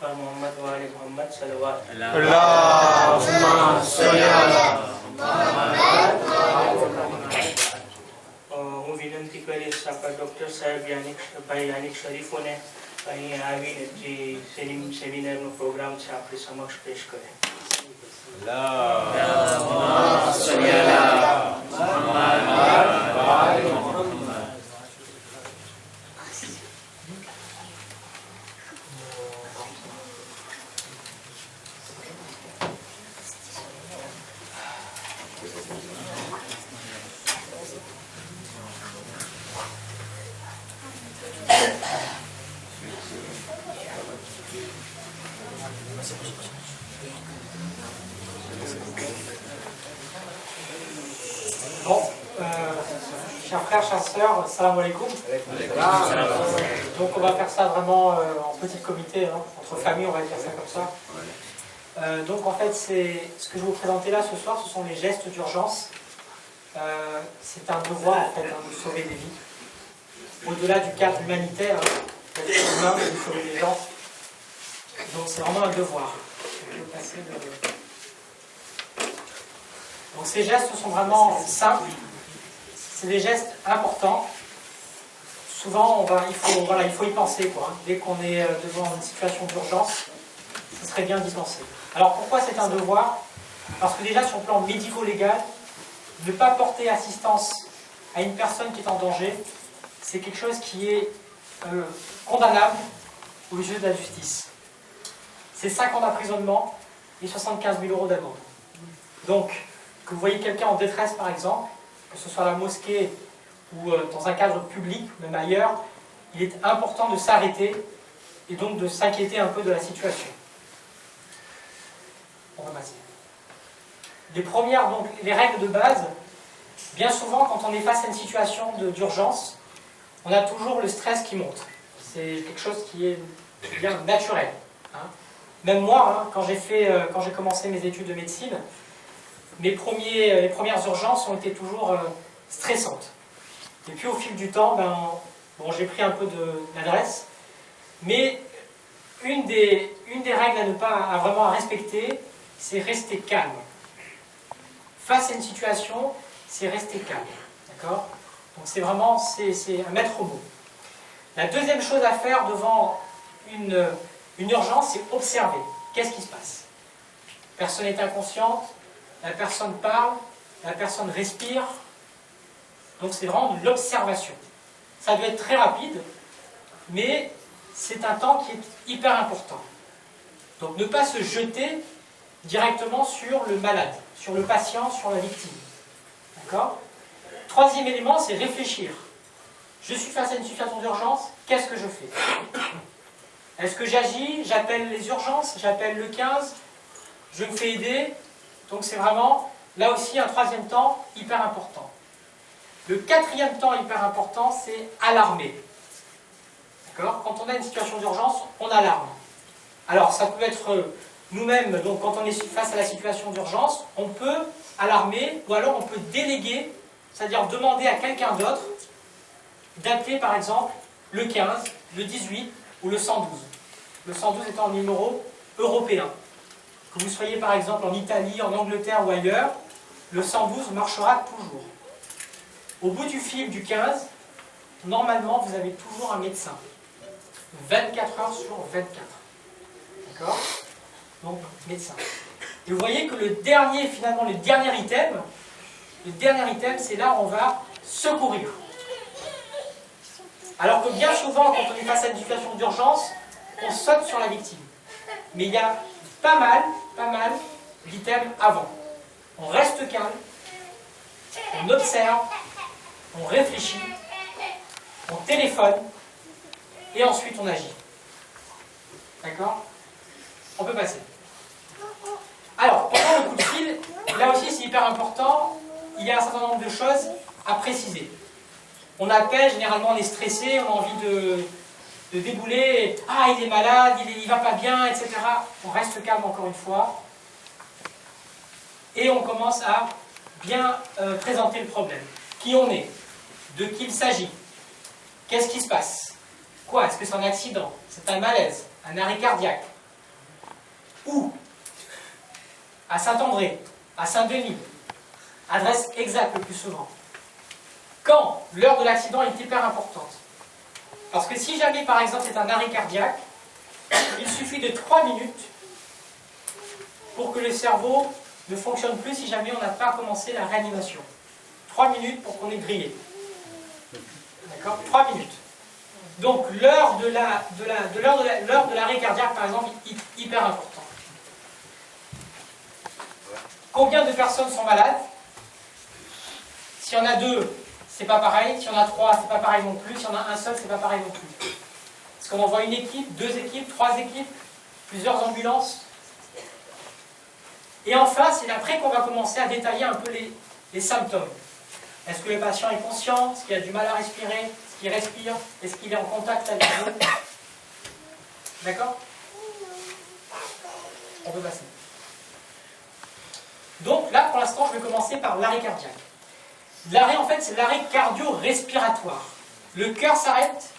par Muhammad wa ali Muhammad salawat. Allahumma salli ala હું વિનંતી કરીશ આપણા ડૉક્ટર સાહેબ ભાઈ યાનિક શરીફોને અહીં આવીને જે સેમિનારનો પ્રોગ્રામ છે આપણી સમક્ષ પેશ કરે. Allahumma salli ala Muhammad wa ali Muhammad. Bon, chers frères, chers sœurs, salam alaikum. Donc on va faire ça vraiment en petit comité, hein, entre familles, on va dire ça comme ça. Donc en fait, c'est ce que je vais vous présenter là ce soir, ce sont les gestes d'urgence. C'est un devoir en fait, hein, de sauver des vies. Au-delà du cadre humanitaire, d'être humain, de sauver des gens. Donc c'est vraiment un devoir. On peut passer Donc ces gestes sont vraiment simples, c'est des gestes importants. Souvent, il faut y penser, quoi. Dès qu'on est devant une situation d'urgence, ce serait bien d'y penser. Alors pourquoi c'est un devoir? Parce que déjà sur le plan médico-légal, ne pas porter assistance à une personne qui est en danger, c'est quelque chose qui est condamnable aux yeux de la justice. C'est 5 ans d'emprisonnement et 75 000 € d'amende. Donc, que vous voyez quelqu'un en détresse par exemple, que ce soit à la mosquée ou dans un cadre public, même ailleurs, il est important de s'arrêter et donc de s'inquiéter un peu de la situation. On va passer. Les règles de base, bien souvent quand on est face à une situation d'urgence, on a toujours le stress qui monte. C'est quelque chose qui est bien naturel. Hein. Même moi, hein, quand j'ai commencé mes études de médecine, les premières urgences ont été toujours stressantes. Et puis au fil du temps, j'ai pris un peu d'adresse. Mais une des règles à vraiment respecter, c'est rester calme. Face à une situation, c'est rester calme. D'accord? Donc c'est vraiment un maître mot. La deuxième chose à faire devant une urgence, c'est observer. Qu'est-ce qui se passe? La personne est inconsciente. La personne parle, la personne respire, donc c'est vraiment de l'observation. Ça doit être très rapide, mais c'est un temps qui est hyper important. Donc ne pas se jeter directement sur le malade, sur le patient, sur la victime. D'accord? Troisième élément, c'est réfléchir. Je suis face à une situation d'urgence, qu'est-ce que je fais? Est-ce que j'agis? J'appelle les urgences? J'appelle le 15? Je me fais aider? Donc c'est vraiment, là aussi, un troisième temps hyper important. Le quatrième temps hyper important, c'est alarmer. D'accord? Quand on a une situation d'urgence, on alarme. Alors ça peut être nous-mêmes, donc quand on est face à la situation d'urgence, on peut alarmer, ou alors on peut déléguer, c'est-à-dire demander à quelqu'un d'autre d'appeler par exemple le 15, le 18 ou le 112. Le 112 étant un numéro européen. Que vous soyez par exemple en Italie, en Angleterre ou ailleurs, le 112 marchera toujours. Au bout du fil du 15, normalement vous avez toujours un médecin. 24 heures sur 24. D'accord? Donc, médecin. Et vous voyez que le dernier item, c'est là où on va secourir. Alors que bien souvent, quand on est face à une situation d'urgence, on saute sur la victime. Mais il y a pas mal d'items avant. On reste calme, on observe, on réfléchit, on téléphone, et ensuite on agit. D'accord? On peut passer. Alors, pendant le coup de fil, là aussi c'est hyper important, il y a un certain nombre de choses à préciser. On appelle, généralement on est stressé, on a envie de débouler, ah il est malade, il va pas bien, etc. On reste calme encore une fois. Et on commence à bien présenter le problème. Qui on est? De qui il s'agit? Qu'est-ce qui se passe? Quoi? Est-ce que c'est un accident? C'est un malaise? Un arrêt cardiaque? Où? À Saint-André, à Saint-Denis. Adresse exacte le plus souvent. Quand? L'heure de l'accident est hyper importante. Parce que si jamais, par exemple, c'est un arrêt cardiaque, il suffit de 3 minutes pour que le cerveau ne fonctionne plus si jamais on n'a pas commencé la réanimation. 3 minutes pour qu'on ait grillé. D'accord? 3 minutes. Donc l'heure de l'arrêt cardiaque, par exemple, est hyper important. Combien de personnes sont malades? S'il y en a 2, c'est pas pareil. S'il y en a 3, c'est pas pareil non plus. S'il y en a un seul, c'est pas pareil non plus. Est-ce qu'on envoie une équipe, 2 équipes, 3 équipes, plusieurs ambulances? Et enfin, c'est après qu'on va commencer à détailler un peu les symptômes. Est-ce que le patient est conscient? Est-ce qu'il a du mal à respirer? Est-ce qu'il respire? Est-ce qu'il est en contact avec vous? D'accord? On peut passer. Donc là, pour l'instant, je vais commencer par l'arrêt cardiaque. L'arrêt, en fait, c'est l'arrêt cardio-respiratoire. Le cœur s'arrête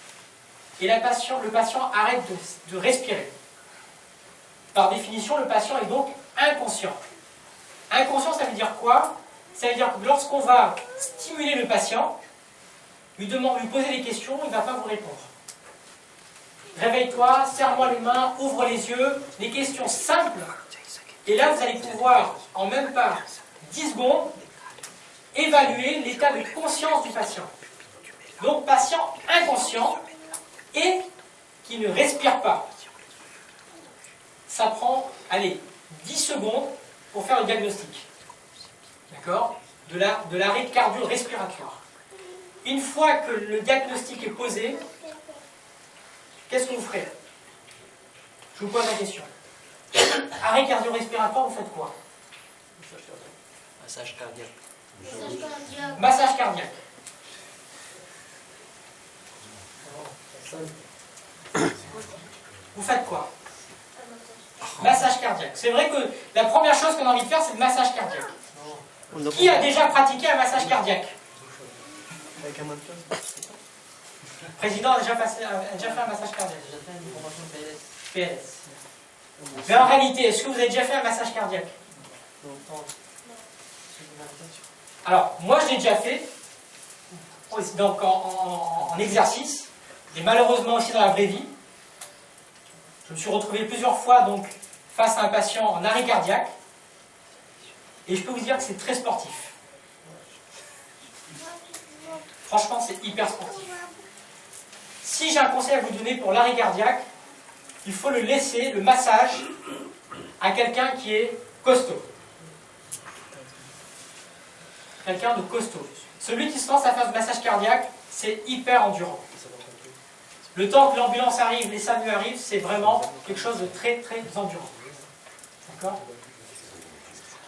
et le patient arrête de respirer. Par définition, le patient est donc inconscient. Inconscient, ça veut dire quoi? Ça veut dire que lorsqu'on va stimuler le patient, lui poser des questions, il ne va pas vous répondre. Réveille-toi, serre-moi les mains, ouvre les yeux, des questions simples. Et là, vous allez pouvoir, en même pas 10 secondes, évaluer l'état de conscience du patient. Donc, patient inconscient et qui ne respire pas. Ça prend, allez, 10 secondes pour faire le diagnostic. D'accord? De l'arrêt cardio-respiratoire. Une fois que le diagnostic est posé, qu'est-ce que vous ferez? Je vous pose la question. Arrêt cardio-respiratoire, vous faites quoi? Massage cardiaque. Massage cardiaque. Vous faites quoi? Massage cardiaque. C'est vrai que la première chose qu'on a envie de faire, c'est le massage cardiaque. Qui a déjà pratiqué un massage cardiaque? Le président a déjà fait un massage cardiaque. J'ai fait une formation PLS. Mais en réalité, est-ce que vous avez déjà fait un massage cardiaque? Alors, moi je l'ai déjà fait, donc en exercice, et malheureusement aussi dans la vraie vie. Je me suis retrouvé plusieurs fois donc, face à un patient en arrêt cardiaque, et je peux vous dire que c'est très sportif. Franchement, c'est hyper sportif. Si j'ai un conseil à vous donner pour l'arrêt cardiaque, il faut le laisser, le massage, à quelqu'un qui est costaud. Quelqu'un de costaud. Celui qui se lance à faire du massage cardiaque, c'est hyper endurant. Le temps que l'ambulance arrive, les SAMU arrivent, c'est vraiment quelque chose de très très endurant. D'accord?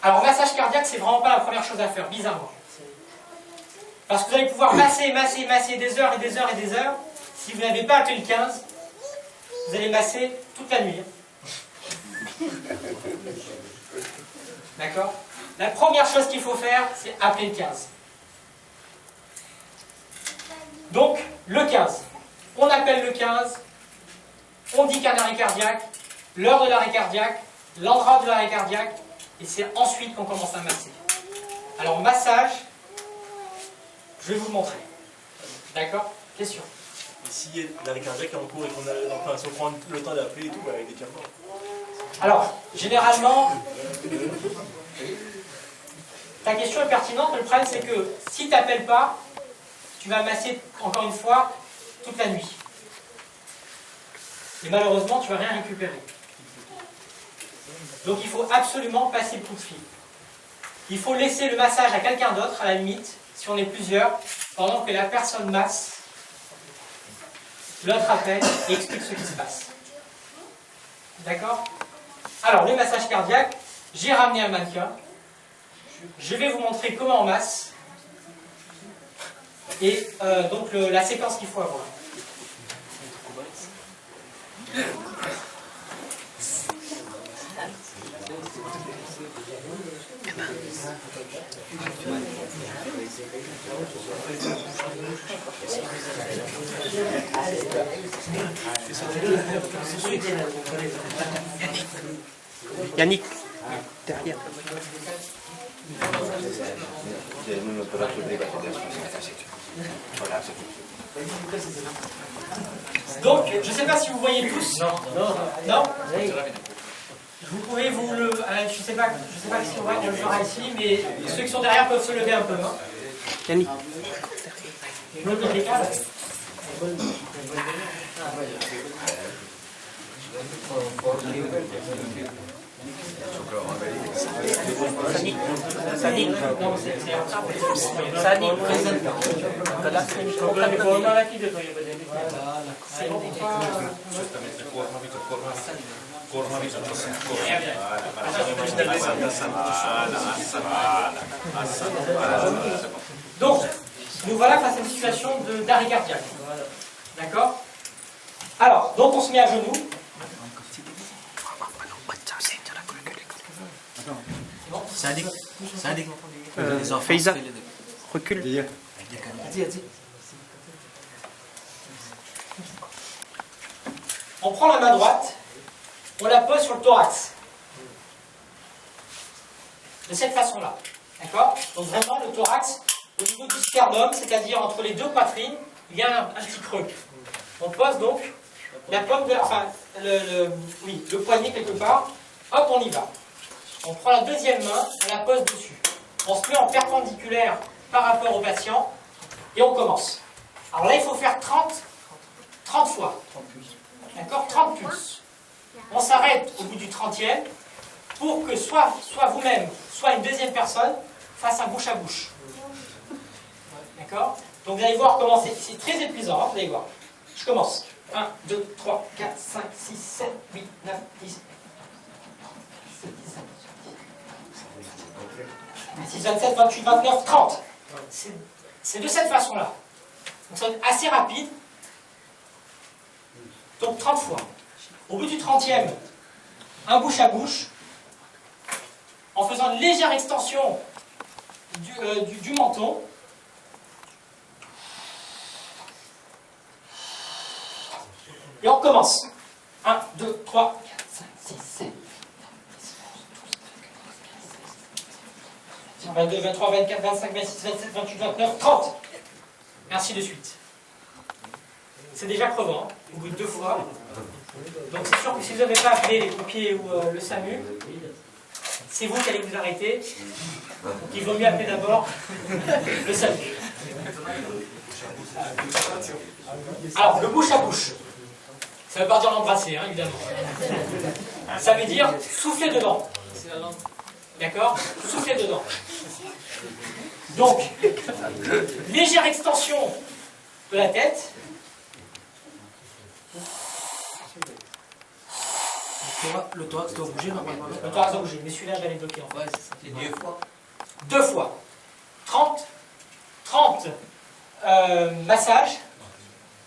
Alors, massage cardiaque, c'est vraiment pas la première chose à faire, bizarrement. Parce que vous allez pouvoir masser des heures et des heures et des heures. Si vous n'avez pas appelé le 15, vous allez masser toute la nuit. D'accord? La première chose qu'il faut faire, c'est appeler le 15. Donc, le 15. On appelle le 15, on dit qu'un arrêt cardiaque, l'heure de l'arrêt cardiaque, l'endroit de l'arrêt cardiaque, et c'est ensuite qu'on commence à masser. Alors, massage, je vais vous le montrer. D'accord? Question. Et si l'arrêt cardiaque est en cours et si on prend le temps d'appeler et tout, avec des diamants. Alors, généralement, ta question est pertinente, mais le problème c'est que si tu n'appelles pas, tu vas masser, encore une fois, toute la nuit. Et malheureusement, tu ne vas rien récupérer. Donc il faut absolument passer le coup de fil. Il faut laisser le massage à quelqu'un d'autre, à la limite, si on est plusieurs, pendant que la personne masse, l'autre appelle et explique ce qui se passe. D'accord? Alors, le massage cardiaque, j'ai ramené un mannequin. Je vais vous montrer comment on masse. Et donc la séquence qu'il faut avoir. Yannick, derrière. Donc, je ne sais pas si vous voyez tous. Non. Vous pouvez vous le... je sais pas si on le fera ici, mais ceux qui sont derrière peuvent se lever un peu. Hein. Yannick. Je me le décale. Sadik. Donc, nous voilà face à une situation d'arrêt cardiaque. D'accord? Alors, donc on se met à genoux. Faiza, recule. On prend la main droite, on la pose sur le thorax. De cette façon-là. D'accord? Donc vraiment le thorax, au niveau du sternum, c'est-à-dire entre les deux poitrines, il y a un petit creux. On pose donc la paume de le poignet quelque part. Hop, on y va. On prend la deuxième main, on la pose dessus. On se met en perpendiculaire par rapport au patient et on commence. Alors là, il faut faire 30 fois. D'accord? 30 pulses. On s'arrête au bout du 30e pour que soit vous-même, soit une deuxième personne fasse un bouche à bouche. D'accord? Donc vous allez voir comment c'est très épuisant, hein, vous allez voir. Je commence. 1, 2, 3, 4, 5, 6, 7, 8, 9, 10. 6, 27, 28, 29, 30. C'est de cette façon-là. Donc c'est assez rapide. Donc 30 fois. Au bout du 30e, un bouche à bouche, en faisant une légère extension du menton. Et on commence. 1, 2, 3, 4, 5, 6, 7, 22, 23, 24, 25, 26, 27, 28, 29, 30. Et ainsi de suite. C'est déjà crevant, au bout de 2 fois. Donc c'est sûr que si vous n'avez pas appelé les pompiers ou le SAMU, c'est vous qui allez vous arrêter. Donc il vaut mieux appeler d'abord le SAMU. Alors, le bouche à bouche. Ça ne veut pas dire l'embrasser, hein, évidemment. Ça veut dire souffler dedans. D'accord? Souffler dedans. Donc, légère extension de la tête. Le thorax doit bouger normalement. Le thorax doit bouger, mais celui-là, je l'avais bloqué en fait. Ouais, c'est ça. Et 2 fois. 2 fois. 30 massages,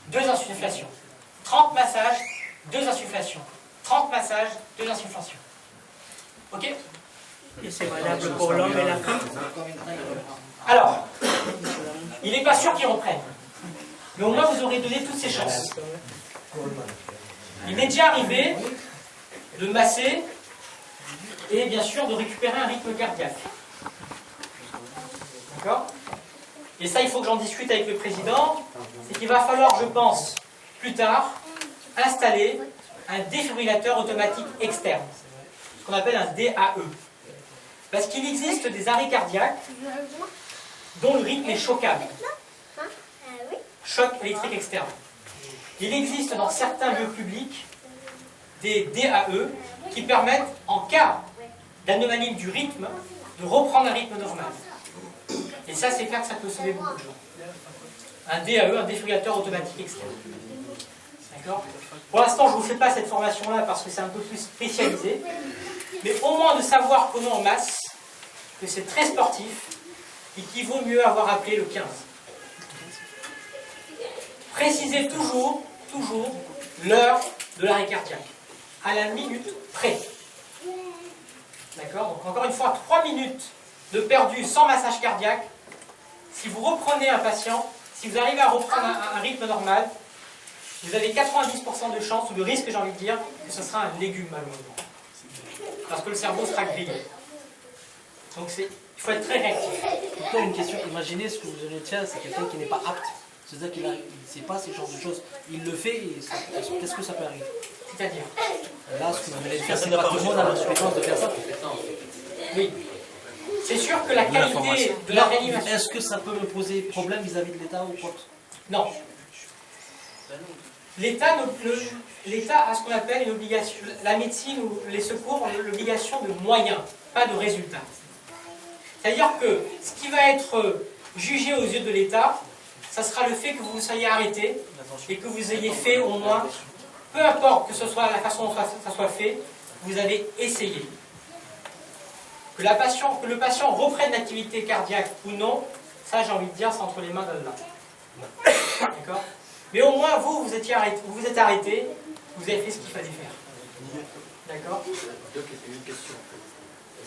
2 insufflations. 30 massages, 2 insufflations. 30 massages, 2 insufflations. Ok? Et c'est valable pour l'homme et la femme. Alors, il n'est pas sûr qu'ils reprennent. Mais au moins, vous aurez donné toutes ces chances. Il m'est déjà arrivé de masser et bien sûr de récupérer un rythme cardiaque. D'accord? Et ça, il faut que j'en discute avec le président. C'est qu'il va falloir, je pense, plus tard, installer un défibrillateur automatique externe. Ce qu'on appelle un DAE. Parce qu'il existe des arrêts cardiaques dont le rythme est choquable. Choc électrique externe. Il existe dans certains lieux publics des DAE qui permettent, en cas d'anomalie du rythme, de reprendre un rythme normal. Et ça, c'est clair que ça peut sauver beaucoup de gens. Un DAE, un défibrillateur automatique externe. D'accord? Pour l'instant, je ne vous fais pas cette formation-là parce que c'est un peu plus spécialisé. Mais au moins de savoir comment on masse, que c'est très sportif et qu'il vaut mieux avoir appelé le 15. Précisez toujours l'heure de l'arrêt cardiaque. À la minute près. D'accord? Donc encore une fois, 3 minutes de perdu sans massage cardiaque. Si vous reprenez un patient, si vous arrivez à reprendre un rythme normal, vous avez 90% de chance, ou de risque, j'ai envie de dire, que ce sera un légume, malheureusement. parce que le cerveau sera grillé. Donc il faut être très réactif. Pourquoi une question? Imaginez ce que vous allez dire, c'est quelqu'un qui n'est pas apte. C'est-à-dire qu'il ne sait pas ces genres de choses. Il le fait, et qu'est-ce que ça peut arriver? C'est-à-dire Là, ce que vous allez faire, c'est pas tout le monde a la compétence de faire ça. Oui. C'est sûr que la qualité de la réanimation... Est-ce que ça peut me poser problème vis-à-vis de l'État ou quoi? Non. L'État a ce qu'on appelle une obligation, la médecine ou les secours ont l'obligation de moyens, pas de résultats. C'est-à-dire que ce qui va être jugé aux yeux de l'État, ça sera le fait que vous soyez arrêté et que vous ayez fait au moins, peu importe que ce soit la façon dont ça soit fait, vous avez essayé. Que le patient reprenne l'activité cardiaque ou non, ça j'ai envie de dire, c'est entre les mains d'Allah. D'accord? Mais au moins vous êtes arrêté, vous avez fait ce qu'il fallait faire. D'accord? Une question.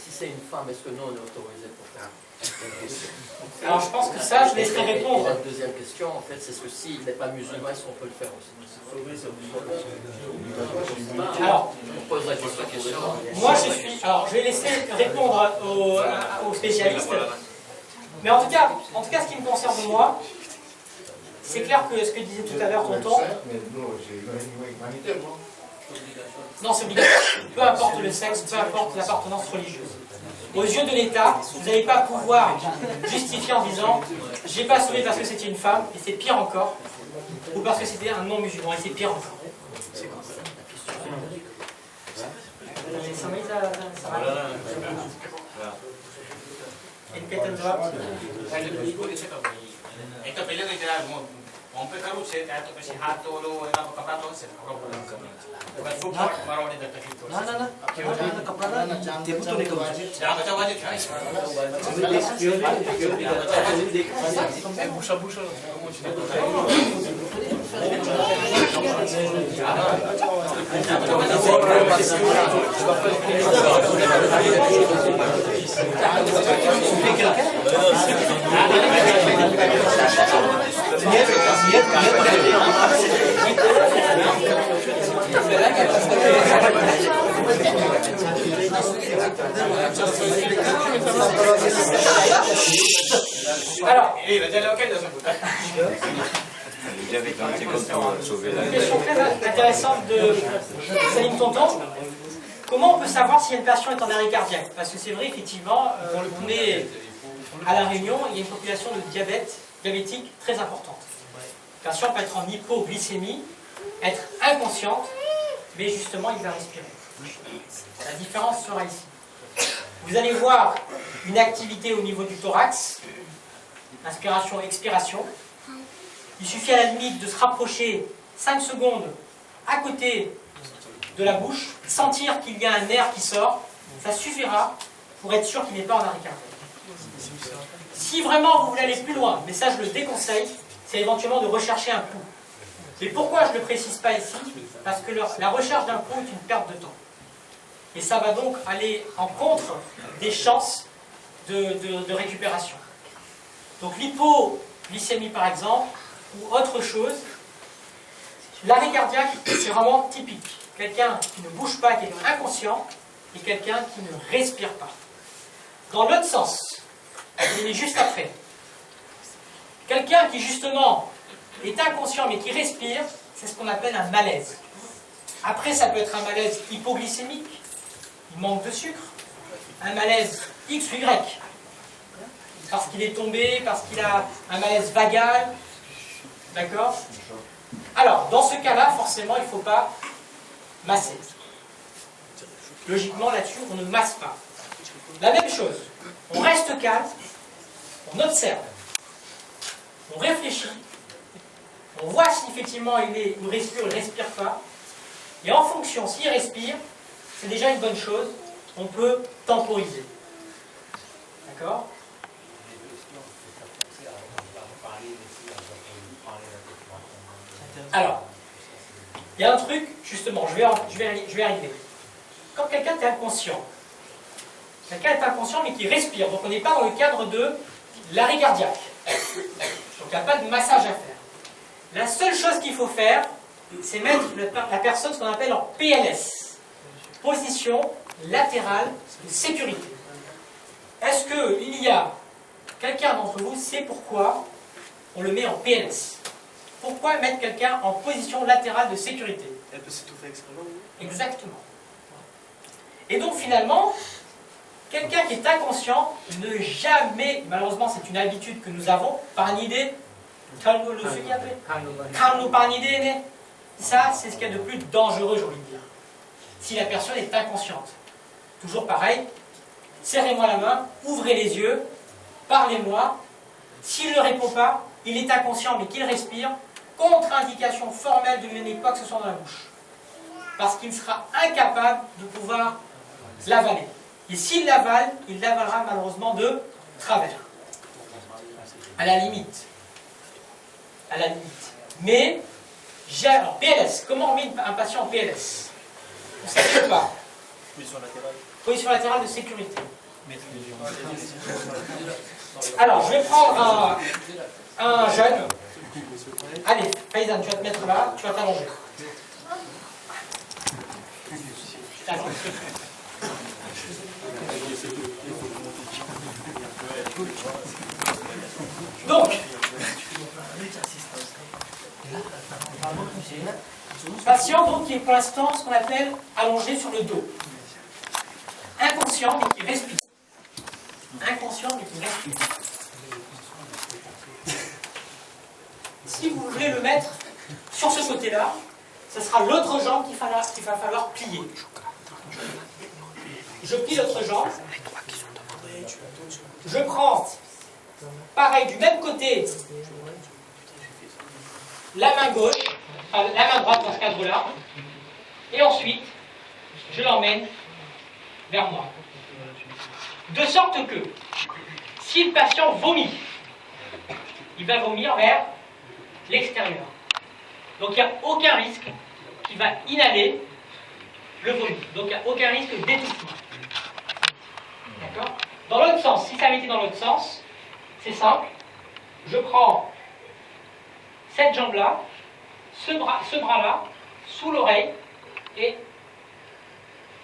Si c'est une femme, est-ce que nous on est autorisé pour faire? Alors je pense que ça, je laisserai répondre. La deuxième question, en fait, c'est ce que s'il n'est pas musulman, est-ce qu'on peut le faire aussi? Alors, on pose la question. moi alors je vais laisser répondre aux spécialistes. Mais en tout cas, ce qui me concerne moi, c'est clair que ce que disait tout à l'heure tonton. Non, c'est obligatoire. Peu importe le sexe, peu importe l'appartenance religieuse. Aux yeux de l'État, vous n'allez pas pouvoir justifier en disant « j'ai pas sauvé parce que c'était une femme, et c'est pire encore », ou parce que c'était un non-musulman, et c'est pire encore. C'est quoi ça? Ompe karu se ta to kasi hato lo na kapra to se kapra ko lang kami. Ba fu maro ni da takito. Na. Kapra na. Te puto ne kamu. Ja ka chawa je kai. Busha. Alors, une question très intéressante de Salim Tonton. Comment on peut savoir si une patient est en arrêt cardiaque? Parce que c'est vrai, effectivement, on est à La Réunion, il y a une population de diabétique très importante. La patient peut être en hypoglycémie, être inconsciente, mais justement, il va respirer. La différence sera ici. Vous allez voir une activité au niveau du thorax, inspiration, expiration. Il suffit à la limite de se rapprocher 5 secondes à côté de la bouche, sentir qu'il y a un air qui sort, ça suffira pour être sûr qu'il n'est pas en arrêt cardiaque. Si vraiment vous voulez aller plus loin, mais ça je le déconseille, c'est éventuellement de rechercher un pouls. Et pourquoi je ne le précise pas ici? Parce que la recherche d'un pouls est une perte de temps. Et ça va donc aller en contre des chances de récupération. Donc l'hypoglycémie par exemple, ou autre chose, l'arrêt cardiaque c'est vraiment typique. Quelqu'un qui ne bouge pas, qui est inconscient, et quelqu'un qui ne respire pas. Dans l'autre sens, il est juste après. Quelqu'un qui justement est inconscient mais qui respire, c'est ce qu'on appelle un malaise. Après, ça peut être un malaise hypoglycémique, il manque de sucre, un malaise X ou Y, parce qu'il est tombé, parce qu'il a un malaise vagal, d'accord? Alors, dans ce cas-là, forcément, il ne faut pas masser. Logiquement, là-dessus, on ne masse pas. La même chose, on reste calme, on observe, on réfléchit, on voit si effectivement il respire ou il ne respire pas, et en fonction, s'il respire, c'est déjà une bonne chose, on peut temporiser. D'accord? Alors, il y a un truc, justement, je vais arriver. Quand quelqu'un est inconscient, mais qui respire, donc on n'est pas dans le cadre de l'arrêt cardiaque. Donc il n'y a pas de massage à faire. La seule chose qu'il faut faire, c'est mettre la personne, ce qu'on appelle en PLS, position position latérale de sécurité. Est-ce qu'il y a quelqu'un d'entre vous sait pourquoi on le met en PLS? Pourquoi mettre quelqu'un en position latérale de sécurité? Elle peut s'étouffer extrêmement. Exactement. Et donc finalement, quelqu'un qui est inconscient, ne jamais, malheureusement c'est une habitude que nous avons, par une idée, ça c'est ce qu'il y a de plus dangereux, j'ai envie de dire. Si la personne est inconsciente. Toujours pareil, serrez-moi la main, ouvrez les yeux, parlez-moi. S'il ne répond pas, il est inconscient mais qu'il respire, contre-indication formelle de lui donner quoi que ce soit dans la bouche. Parce qu'il sera incapable de pouvoir l'avaler. Et s'il l'avale, il l'avalera malheureusement de travers. À la limite. À la limite. Mais, alors, PLS, comment on met un patient en PLS? On ne sait pas. Position latérale. Position latérale de sécurité. Alors, je vais prendre un jeune. Allez, Faïzan, tu vas te mettre là, tu vas t'allonger. Donc, patient donc, qui est pour l'instant ce qu'on appelle allongé sur le dos. Inconscient mais qui respire. Inconscient mais qui respire. Si vous voulez le mettre sur ce côté-là, ce sera l'autre jambe qu'il va falloir plier. Je plie l'autre jambe. Je prends, pareil, du même côté, la main gauche, enfin, la main droite dans ce cadre-là, et ensuite, je l'emmène vers moi. De sorte que, si le patient vomit, il va vomir vers l'extérieur. Donc il n'y a aucun risque qu'il va inhaler le vomi. Donc il n'y a aucun risque d'étouffement. D'accord? Dans l'autre sens, si ça avait été dans l'autre sens, c'est simple. Je prends cette jambe-là, ce bras-là, sous l'oreille, et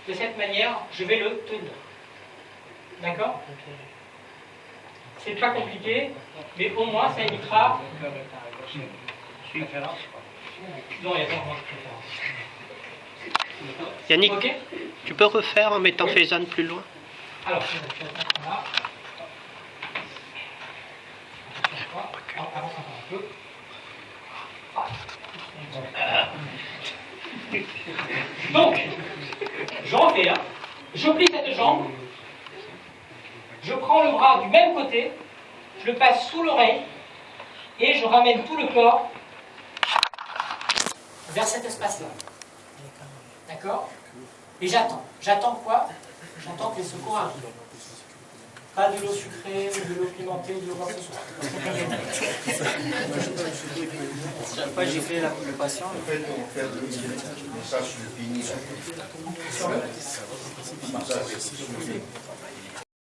de cette manière, je vais le tenir. D'accord? C'est pas compliqué, mais au moins ça évitera. Non, il n'y a pas vraiment de préférence. Yannick, Ok? tu peux refaire en mettant Faïzan plus loin? Alors, je vais mettre là. Avance encore un peu. Donc, je refais. Je plie cette jambe. Je prends le bras du même côté. Je le passe sous l'oreille. Et je ramène tout le corps vers cet espace-là. D'accord? Et j'attends. J'attends quoi? J'attends que les secours arrivent. Pas de l'eau sucrée, ou de l'eau pimentée, ou de l'eau quoi que ce soit. Chaque fois que j'ai fait le patient, En fait, on fait le massage sur le pénis. Sur le